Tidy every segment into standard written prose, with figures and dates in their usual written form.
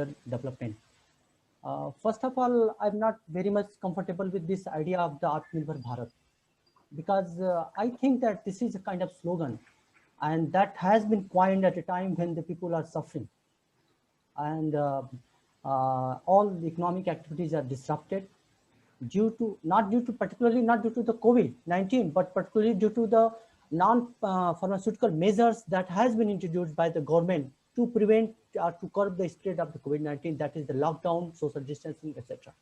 infrastructure development. First of all, I'm not very much comfortable with this idea of the Atmanirbhar Bharat, because I think that this is a kind of slogan, and that has been coined at a time when the people are suffering, and all the economic activities are disrupted due to not due to the COVID-19, but particularly due to the non-pharmaceutical measures that has been introduced by the government to prevent or to curb the spread of the COVID-19, that is the lockdown, social distancing, etc.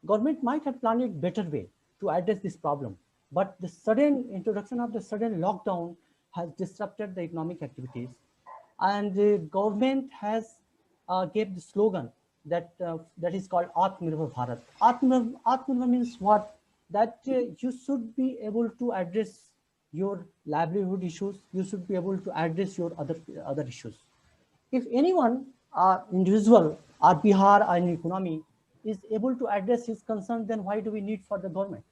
Government might have planned it better way to address this problem, but the sudden introduction of the sudden lockdown has disrupted the economic activities, and the government has gave the slogan that that is called Atmanirbhar Bharat. Atmanirbhar means what? That you should be able to address your livelihood issues. You should be able to address your other issues. If anyone, individual or Bihar or an economy is able to address his concern, then why do we need for the government?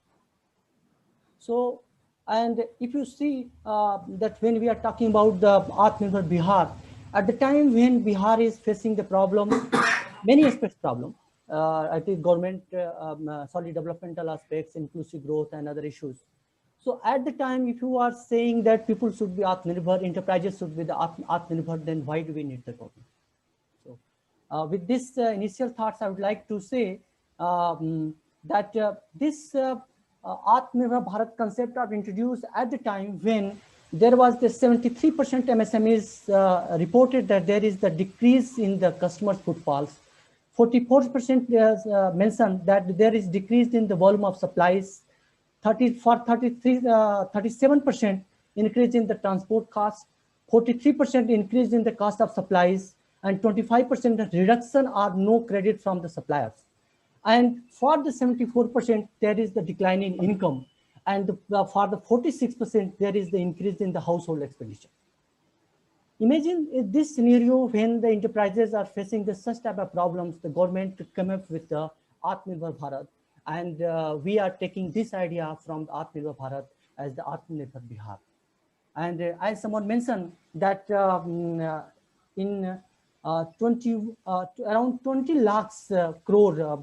So, and if you see that when we are talking about the Atmanirbhar Bihar, at the time when Bihar is facing the problem, many aspects problem, I think government, solid developmental aspects, inclusive growth and other issues. So at the time, if you are saying that people should be Atmanirbhar, enterprises should be the Atmanirbhar, then why do we need the government? So with this initial thoughts, I would like to say that this Atmanirbhar Bharat concept are introduced at the time when there was the 73% MSMEs reported that there is the decrease in the customers' footfalls. 44% mentioned that there is decrease in the volume of supplies. 37% increase in the transport costs. 43% increase in the cost of supplies, and 25% reduction or no credit from the suppliers. And for the 74%, there is the decline in income. And for the 46%, there is the increase in the household expenditure. Imagine this scenario when the enterprises are facing such type of problems, the government to come up with the Atmanirbhar Bharat. And we are taking this idea from the Atmanirbhar Bharat as the Atmanirbhar Bihar. And as someone mentioned that in around 20 lakhs crore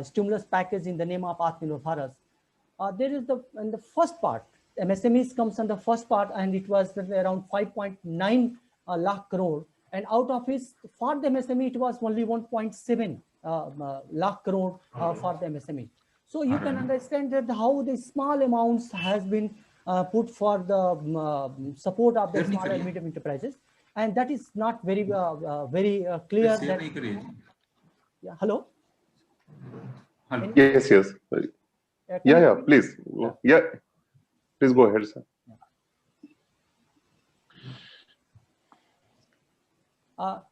stimulus package in the name of Atmanirbhar Bharat. There is in the first part, MSMEs comes on the first part, and it was around 5.9 lakh crore. And out of it, for the MSME, it was only 1.7 lakh crore for the MSME. So you can understand that how the small amounts has been put for the support of the small and medium enterprises. And that is not very clear. That, yeah, hello? Yes, yes. Yeah, please. Yeah, please go ahead, sir.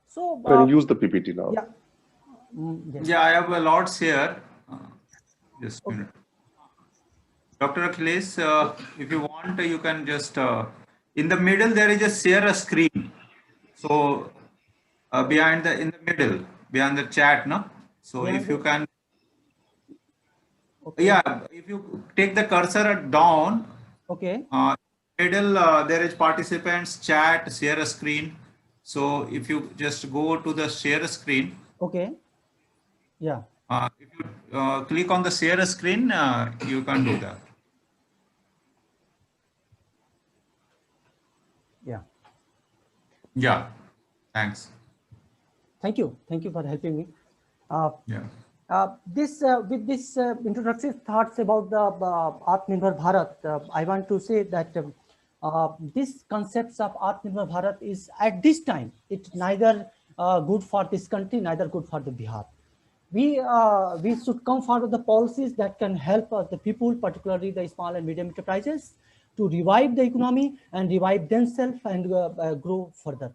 So can you use the PPT now? Yeah. Yes. Yeah, I have a lots here. Just a minute. Dr. Akhilesh, if you want, you can just in the middle there is a share a screen. So in the middle, behind the chat, no. So if you can. Okay. Yeah, if you take the cursor down, okay. Middle there is participants, chat, share a screen. So if you just go to the share a screen, okay. Yeah. If you click on the share a screen, you can do that. Yeah. Yeah. Thanks. Thank you for helping me. Yeah. With this introductory thoughts about the Atmanirbhar Bharat, I want to say that these concepts of Atmanirbhar Bharat is at this time, it's neither good for this country, neither good for the Bihar. We should come forward the policies that can help the people, particularly the small and medium enterprises, to revive the economy and revive themselves and grow further.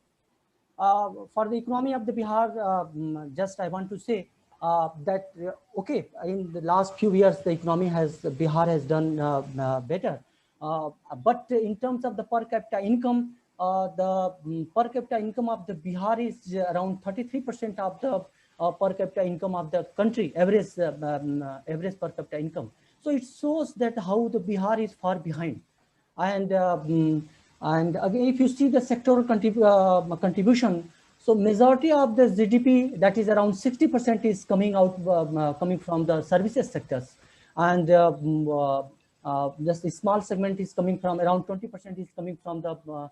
For the economy of the Bihar, just I want to say that okay, in the last few years the economy Bihar has done better, but in terms of the per capita income, the per capita income of the Bihar is around 33% of the per capita income of the country, average per capita income. So it shows that how the Bihar is far behind. And again, if you see the sectoral contribution, So majority of the GDP, that is around 60%, is coming out coming from the services sectors, and just a small segment is coming from around 20% is coming from the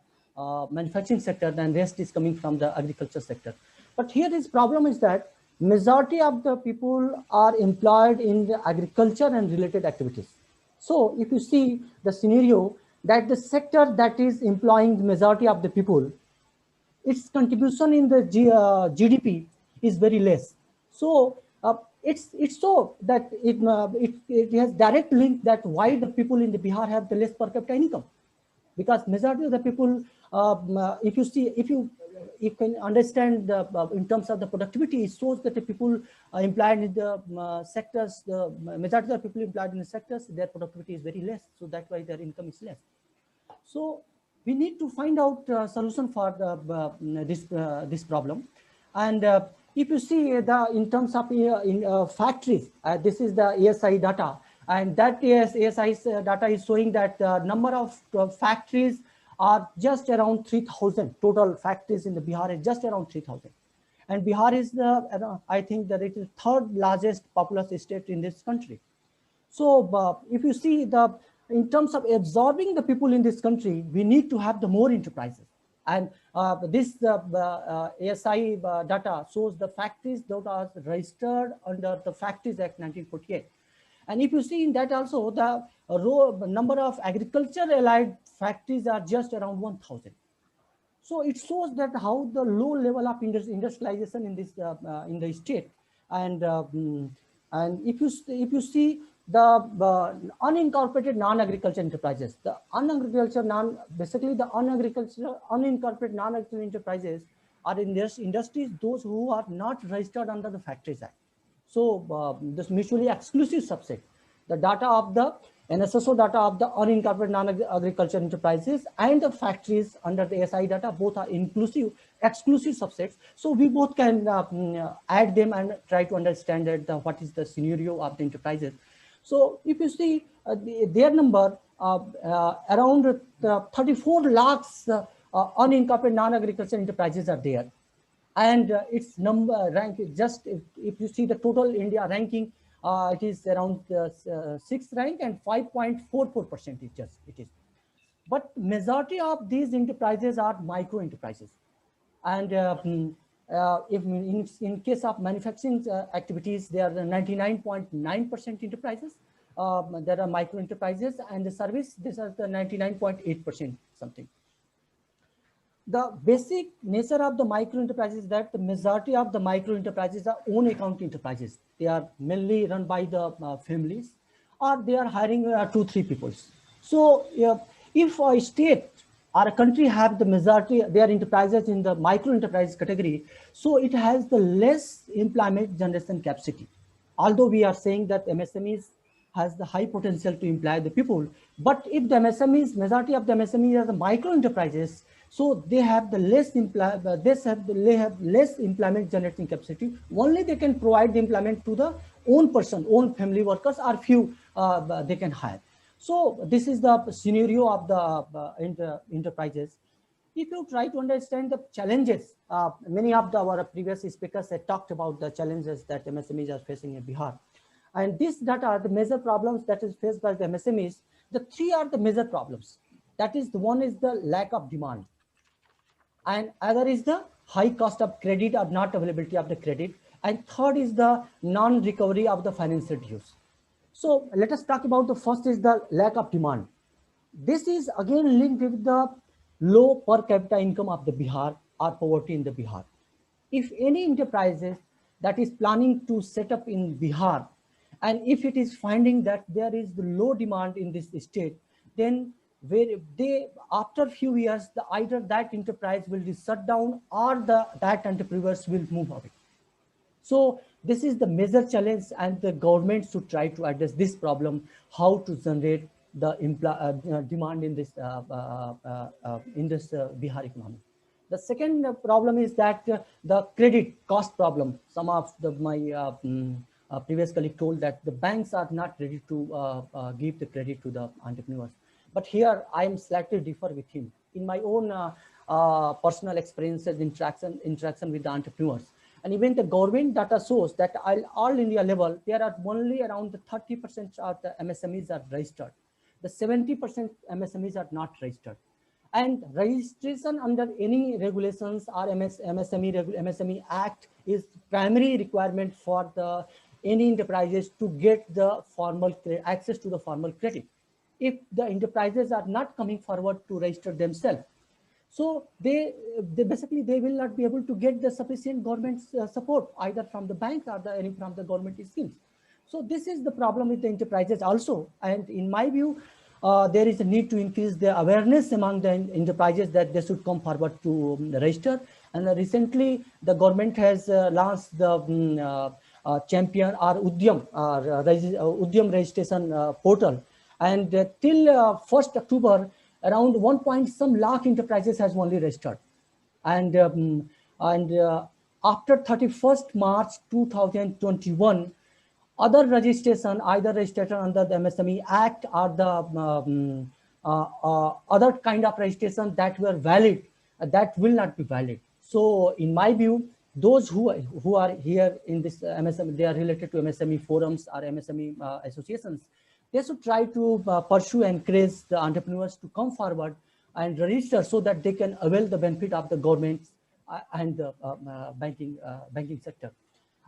manufacturing sector, and rest is coming from the agriculture sector. But here is problem is that majority of the people are employed in the agriculture and related activities. So if you see the scenario that the sector that is employing the majority of the people, its contribution in the GDP is very less. So it's so that it has direct link that why the people in the Bihar have the less per capita income, because majority of the people, if you see, if you can understand the, in terms of the productivity, it shows that the people employed in the sectors, the majority of the people employed in the sectors, their productivity is very less. So that's why their income is less. So we need to find out a solution for this problem. And if you see the in terms of factories, this is the ASI data, and that ASI data is showing that the number of factories are just around 3,000. Total factories in the Bihar is just around 3,000. And Bihar is the, I think that it is third largest populous state in this country. So if you see the, in terms of absorbing the people in this country, we need to have the more enterprises. And this ASI data shows the factories that are registered under the Factories Act 1948. And if you see in that also, the number of agriculture allied factories are just around 1,000. So it shows that how the low level of industrialization in this in the state. And if you see the unincorporated non-agriculture enterprises, the basically the unincorporated non-agricultural enterprises are in this industries those who are not registered under the Factories Act. So this mutually exclusive subset, the data of the NSSO data of the unincorporated non-agriculture enterprises and the factories under the ASI data, both are exclusive subsets. So we both can add them and try to understand that what is the scenario of the enterprises. So if you see their number, around 34 lakhs unincorporated non-agriculture enterprises are there. And its number rank, just if you see the total India ranking, it is around 6th rank and 5.44% it is. But majority of these enterprises are micro enterprises. And if in case of manufacturing activities, there are 99.9% enterprises. There are micro enterprises, and the service, these are the 99.8% something. The basic nature of the micro enterprises is that the majority of the micro enterprises are own account enterprises. They are mainly run by the families, or they are hiring 2-3 people. So if a state or a country have the majority their enterprises in the micro enterprise category, so it has the less employment generation capacity. Although we are saying that MSMEs has the high potential to employ the people, but if the MSMEs, majority of the MSMEs are the micro enterprises, so they have the less employment generating capacity. Only they can provide the employment to the own person, own family workers, or few they can hire. So this is the scenario of the enterprises. If you try to understand the challenges, many of our previous speakers had talked about the challenges that MSMEs are facing in Bihar. And this data, the major problems that is faced by the MSMEs, the 3 are the major problems. That is, the one is the lack of demand, and other is the high cost of credit or not availability of the credit, and third is the non-recovery of the financial dues. So let us talk about the first is the lack of demand. This is again linked with the low per capita income of the Bihar or poverty in the Bihar. If any enterprises that is planning to set up in Bihar, and if it is finding that there is the low demand in this state, then where they, after few years, either that enterprise will be shut down or that entrepreneurs will move away. So this is the major challenge, and the government should try to address this problem, how to generate the demand in this Bihar economy. The second problem is that the credit cost problem. Some of my previous colleague told that the banks are not ready to give the credit to the entrepreneurs. But here I am slightly differ with him. In my own personal experiences, interaction with the entrepreneurs. And even the government data shows that all India level, there are only around 30% of the MSMEs are registered. The 70% MSMEs are not registered. And registration under any regulations or MSME Act is primary requirement for the any enterprises to get the formal access to the formal credit. If the enterprises are not coming forward to register themselves, so they basically they will not be able to get the sufficient government support either from the bank or any from the government schemes. So this is the problem with the enterprises also. And in my view, there is a need to increase the awareness among the enterprises that they should come forward to register. And recently, the government has launched the champion or Udyam registration portal. And till 1st October, around 1 point some lakh enterprises has only registered. And after 31st March 2021, other registration, either registration under the MSME Act or the other kind of registration that were valid, that will not be valid. So in my view, those who are here in this MSME, they are related to MSME forums or MSME associations, they should try to pursue and encourage the entrepreneurs to come forward and register so that they can avail the benefit of the government and the banking sector.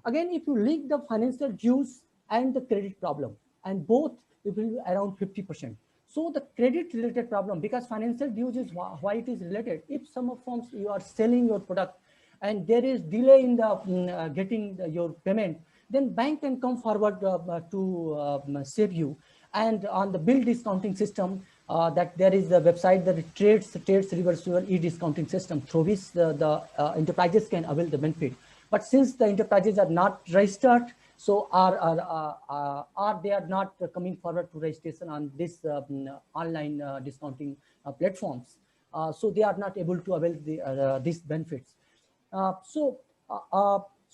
Again, if you link the financial dues and the credit problem, and both it will be around 50%. So the credit related problem, because financial dues is why it is related. If some of firms you are selling your product and there is delay in the getting your payment, then bank can come forward to save you. And on the bill discounting system, that there is a website that trades reversible e-discounting system through which the enterprises can avail the benefit. But since the enterprises are not registered, so they are not coming forward to registration on this online discounting platforms, so they are not able to avail these benefits. So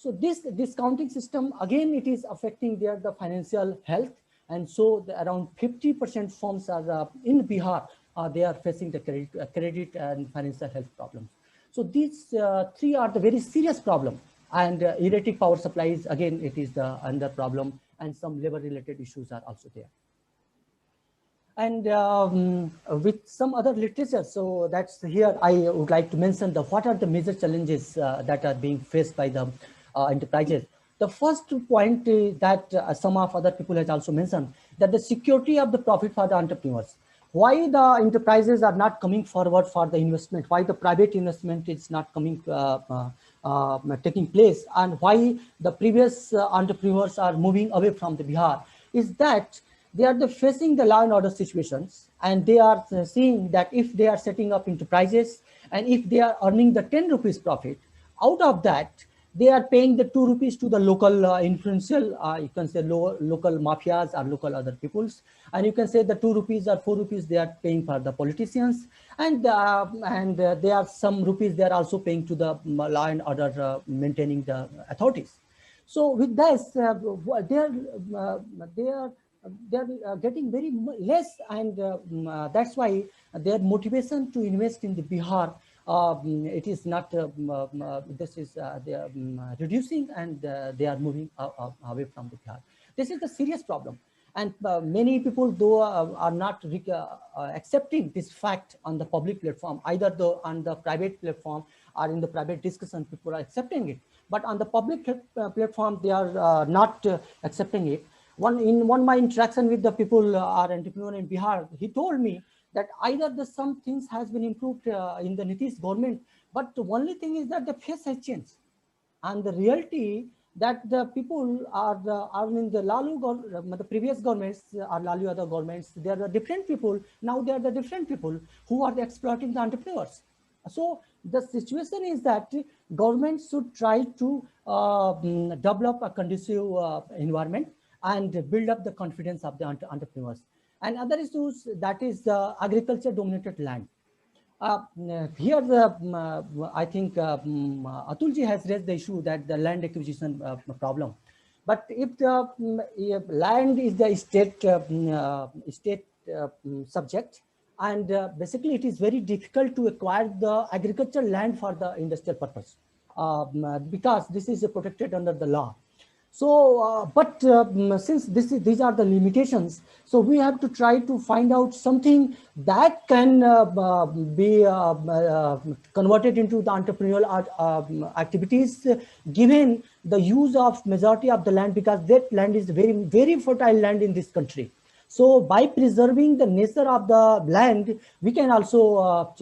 this discounting system, again, it is affecting the financial health. And so around 50% firms are in Bihar, they are facing the credit and financial health problems. So these three are the very serious problem. And erratic power supplies, again, it is the another problem, and some labor related issues are also there. And with some other literature, so that's here I would like to mention what are the major challenges that are being faced by the enterprises. The first point that some of other people has also mentioned, that the security of the profit for the entrepreneurs. Why the enterprises are not coming forward for the investment? Why the private investment is not coming taking place, and why the previous entrepreneurs are moving away from the Bihar? Is that they are facing the law and order situations, and they are seeing that if they are setting up enterprises and if they are earning the 10 rupees profit, out of that they are paying the 2 rupees to the local influential, you can say local mafias or local other peoples, and you can say the 2 rupees or 4 rupees they are paying for the politicians, and there are some rupees they are also paying to the law and order maintaining the authorities. So with this, they are getting very less, and that's why their motivation to invest in the Bihar, it is not, this is, they are reducing, and they are moving away from the Bihar. This is the serious problem. And many people, though, are not accepting this fact on the public platform, either though on the private platform or in the private discussion, people are accepting it. But on the public platform, they are not accepting it. In my interaction with the people, our entrepreneur in Bihar, he told me that either some things has been improved in the Nitish government, but the only thing is that the face has changed. And the reality that the people are in the the previous governments or Lalu other governments, they are the different people. Now they are the different people who are exploiting the entrepreneurs. So the situation is that government should try to develop a conducive environment and build up the confidence of the entrepreneurs. And other issues, that is the agriculture dominated land. Here, I think Atulji has raised the issue that the land acquisition problem. But if the land is the state subject, and basically it is very difficult to acquire the agricultural land for the industrial purpose, because this is protected under the law. So, but since these are the limitations, so we have to try to find out something that can be converted into the entrepreneurial activities, given the use of majority of the land, because that land is very fertile land in this country. So by preserving the nature of the land, we can also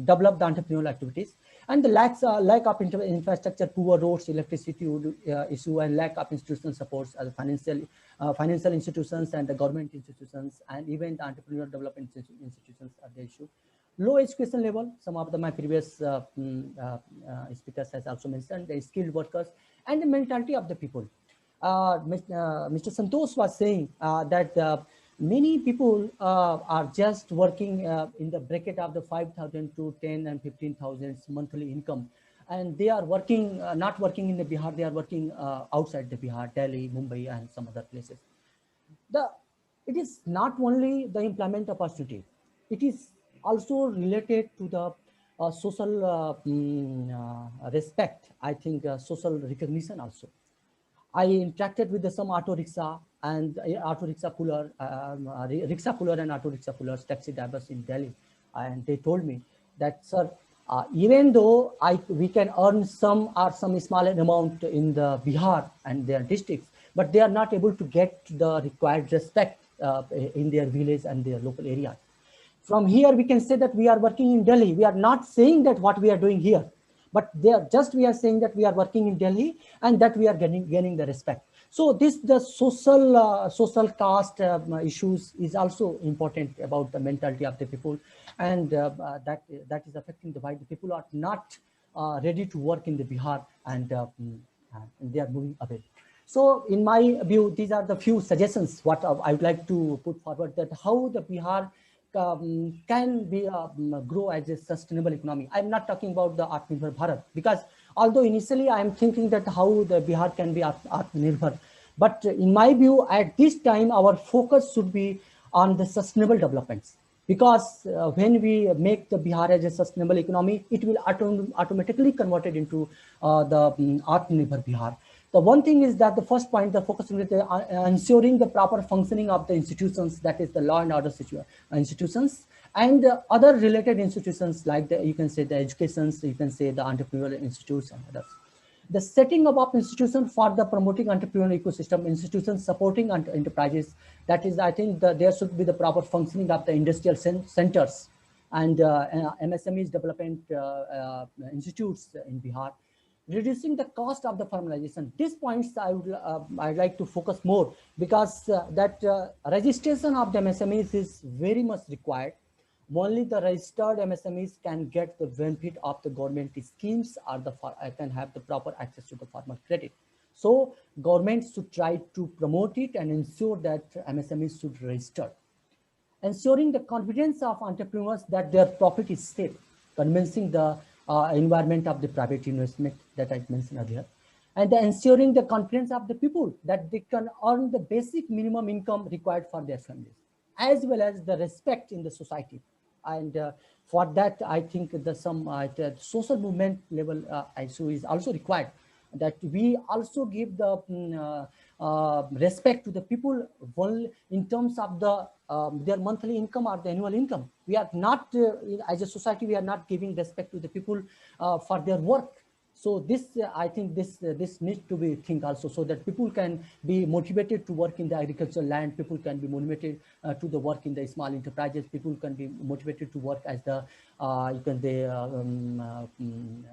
develop the entrepreneurial activities. And the lack of infrastructure, poor roads, electricity issue, and lack of institutional supports as financial institutions and the government institutions, and even the entrepreneurial development institutions are the issue. Low education level, some of my previous speakers has also mentioned, the skilled workers, and the mentality of the people. Mr. Santosh was saying that many people are just working in the bracket of the 5,000 to 10 and 15,000 monthly income, and they are working, not working in the Bihar, they are working outside the Bihar, Delhi, Mumbai, and some other places. It is not only the employment opportunity, it is also related to the social respect, I think social recognition also. I interacted with some auto rickshaw and auto rickshaw puller, rickshaw puller and auto rickshaw pullers, taxi drivers in Delhi, and they told me that, sir, even though we can earn some smaller amount in the Bihar and their districts, but they are not able to get the required respect in their village and their local areas. From here, we can say that we are working in Delhi. We are not saying that what we are doing here, but we are saying that we are working in Delhi and that we are gaining the respect. So the social caste issues is also important about the mentality of the people, and that is affecting why the people are not ready to work in the Bihar, and they are moving away. So in my view, these are the few suggestions what I would like to put forward, that how the Bihar can be grow as a sustainable economy. I'm not talking about the Atmanirbhar Bharat, because although initially I'm thinking that how the Bihar can be Atmanirbhar, but in my view, at this time, our focus should be on the sustainable developments. Because when we make the Bihar as a sustainable economy, it will automatically convert it into the Atmanirbhar Bihar. The one thing is that the first point, the focus on ensuring the proper functioning of the institutions, that is the law and order institutions, and other related institutions like you can say the educations, you can say the entrepreneurial institutes and others. The setting up of institutions for the promoting entrepreneurial ecosystem, institutions supporting enterprises, that is, I think there should be the proper functioning of the industrial centers and MSMEs development institutes in Bihar. Reducing the cost of the formalization. These points I'd like to focus more, because that registration of the MSMEs is very much required. Only the registered MSMEs can get the benefit of the government schemes, or can have the proper access to the farmer credit. So government should try to promote it and ensure that MSMEs should register. Ensuring the confidence of entrepreneurs that their profit is safe, convincing the environment of the private investment that I mentioned earlier, and ensuring the confidence of the people that they can earn the basic minimum income required for their families, as well as the respect in the society. And for that, I think the social movement level issue is also required, that we also give the respect to the people in terms of their monthly income or the annual income. We are not, as a society, we are not giving respect to the people for their work. So I think this needs to be think also, so that people can be motivated to work in the agricultural land. People can be motivated to the work in the small enterprises. People can be motivated to work as the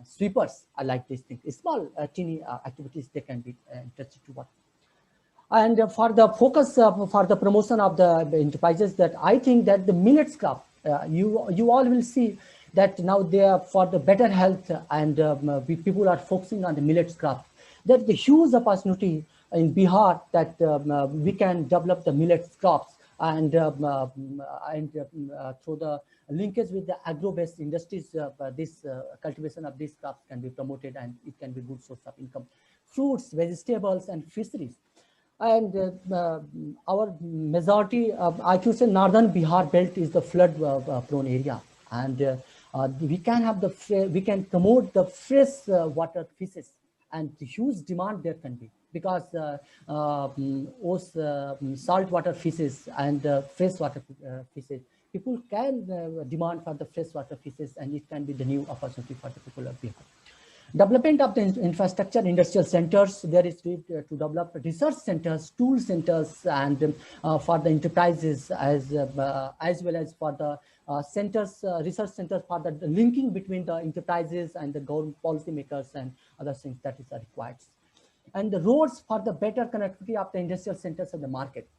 sweepers. I like this thing. Small teeny activities they can be interested to work. And for the focus for the promotion of the enterprises, that I think that the millets crop, you all will see that now they are for the better health, and people are focusing on the millets crop. There's the huge opportunity in Bihar that we can develop the millets crops, and through the linkage with the agro-based industries, this cultivation of these crops can be promoted, and it can be good source of income. Fruits, vegetables, and fisheries. And our majority, I could say, northern Bihar belt is the flood prone area, and we can have we can promote the fresh water fishes, and the huge demand there can be, because those saltwater fishes and freshwater fishes, people can demand for the freshwater fishes, and it can be the new opportunity for the people of Bihar. Development of the infrastructure, industrial centers, there is need to develop research centers, tool centers, and for the enterprises, as well as for the centers, research centers for the linking between the enterprises and the government policymakers and other things that is required. And the roads for the better connectivity of the industrial centers and the market.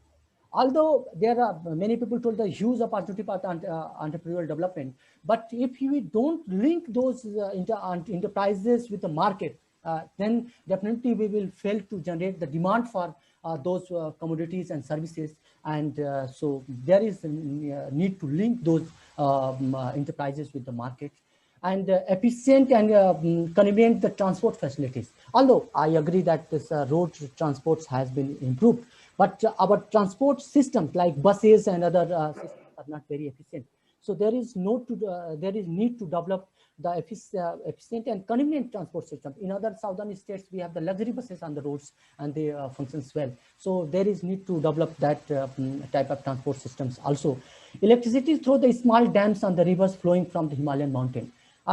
Although there are many people told the huge opportunity for the entrepreneurial development, but if we don't link those enterprises with the market, then definitely we will fail to generate the demand for those commodities and services. And so there is a need to link those enterprises with the market, and efficient and convenient the transport facilities. Although I agree that this road transports has been improved, but our transport systems like buses and other systems are not very efficient. So there is need to develop the efficient and convenient transport system. In other southern states, we have the luxury buses on the roads, and they functions well. So there is need to develop that type of transport systems also. Electricity through the small dams on the rivers flowing from the Himalayan mountain.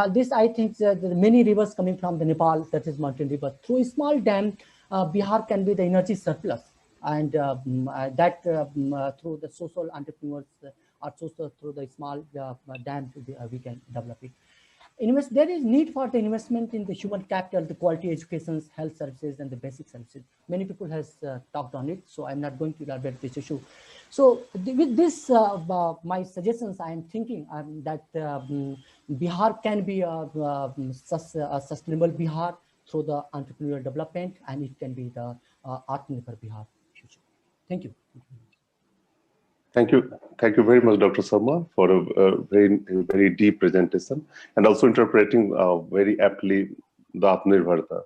This, I think, there are many rivers coming from the Nepal, that is mountain river. Through a small dam, Bihar can be the energy surplus, and through the social entrepreneurs, or also through the small dams, we can develop it. There is need for the investment in the human capital, the quality education, health services, and the basic services. Many people has talked on it, so I'm not going to elaborate this issue. So with this, my suggestions, I am thinking that Bihar can be a sustainable Bihar through the entrepreneurial development, and it can be the Atmanirbhar Bihar future. Thank you. Thank you. Thank you very much, Dr. Sharma, for a very deep presentation, and also interpreting very aptly the Atmanirbharta.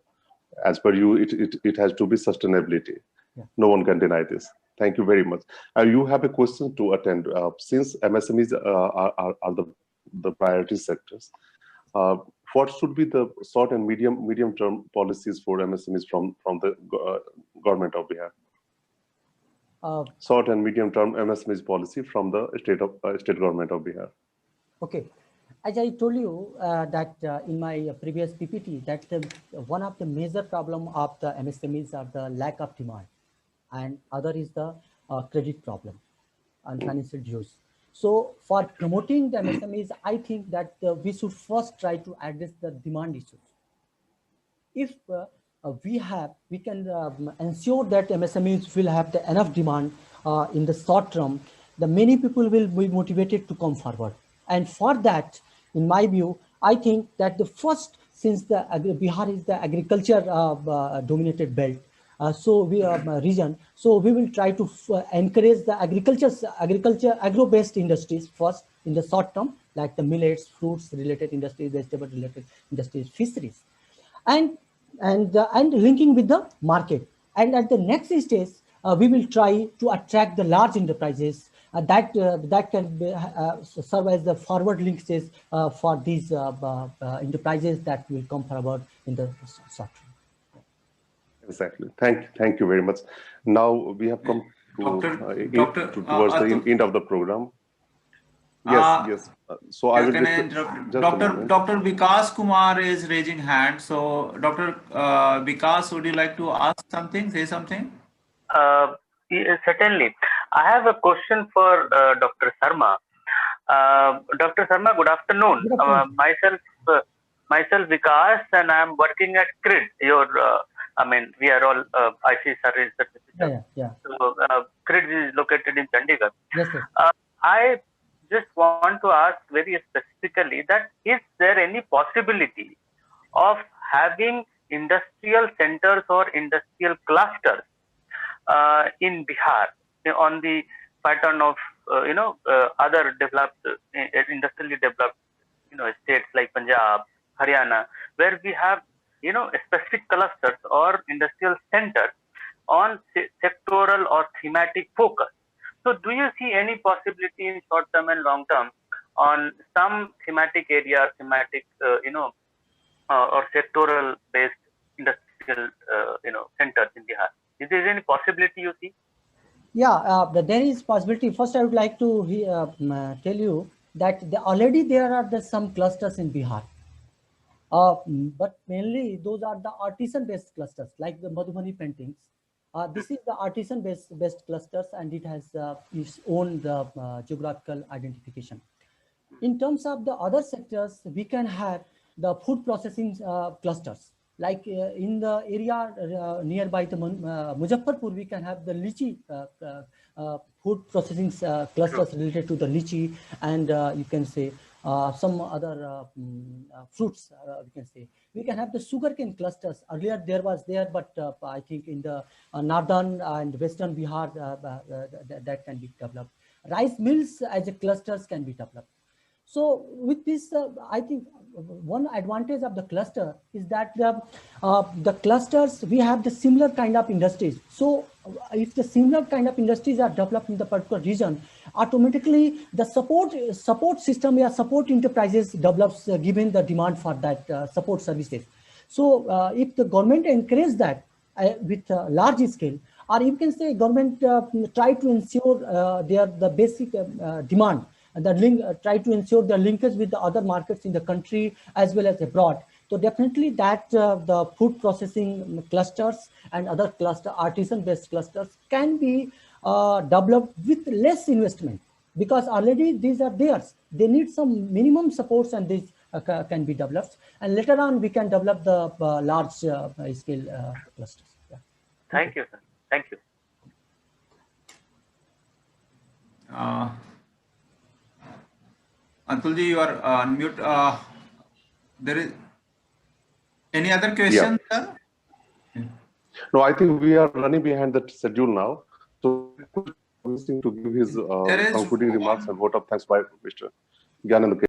As per you, it has to be sustainability. Yeah. No one can deny this. Thank you very much. You have a question to attend. Since MSMEs are the priority sectors, what should be the short and medium term policies for MSMEs from the government of Bihar? Short and medium term MSMEs policy from the state government of Bihar. Okay, as I told you that in my previous PPT, that one of the major problem of the MSMEs are the lack of demand, and other is the credit problem and financial dues. So for promoting the MSMEs, I think that we should first try to address the demand issues. If we can ensure that MSMEs will have the enough demand in the short term, the many people will be motivated to come forward. And for that, in my view, I think that the first, since the Bihar is the agriculture dominated belt, region, so we will try to encourage the agriculture agro-based industries first in the short term, like the millets, fruits related industries, vegetable related industries, fisheries, and linking with the market. And at the next stage, we will try to attract the large enterprises that can serve as the forward linkages for these enterprises that will come forward in the short term. Exactly. Thank you very much. Now we have come to towards the end of the program. Yes. So I will. Can I interrupt? Dr. Vikas Kumar is raising hand. So Dr. Vikas, would you like to ask something? Say something? Certainly. I have a question for Dr. Sharma. Dr. Sharma, good afternoon. Good afternoon. Myself Vikas, and I am working at CRID. We are all IC service certificate. Yeah. So CRID is located in Chandigarh. Yes. I just want to ask very specifically that is there any possibility of having industrial centers or industrial clusters in Bihar on the pattern of other developed industrially developed states like Punjab, Haryana, where we have specific clusters or industrial centers on sectoral or thematic focus. So do you see any possibility in short term and long term on some thematic area, thematic, or sectoral based industrial, centers in Bihar? Is there any possibility you see? Yeah, there is possibility. First, I would like to tell you that already there are some clusters in Bihar. But mainly those are the artisan-based clusters, like the Madhubani paintings. This is the artisan-based clusters, and it has its own geographical identification. In terms of the other sectors, we can have the food processing clusters. Like in the area nearby the Muzaffarpur, we can have the lychee food processing clusters related to the lychee, and you can say some other fruits. We can say we can have the sugarcane clusters. Earlier there was there, but I think in the northern and western Bihar that can be developed. Rice mills as a clusters can be developed. So with this, I think one advantage of the cluster is that the clusters, we have the similar kind of industries. So if the similar kind of industries are developed in the particular region, automatically the support system or support enterprises develops given the demand for that support services. So if the government encourages that with large scale, or you can say government try to ensure the basic demand, and try to ensure the linkage with the other markets in the country as well as abroad. So definitely that the food processing clusters and other artisan-based clusters can be developed with less investment, because already these are theirs. They need some minimum supports, and these can be developed. And later on, we can develop the large scale clusters. Yeah. Thank you, sir. Thank you. Atulji, you are on mute. There is any other question, sir? No, I think we are running behind the schedule now. So, to give his concluding remarks and vote of thanks by Mr. Gyanand.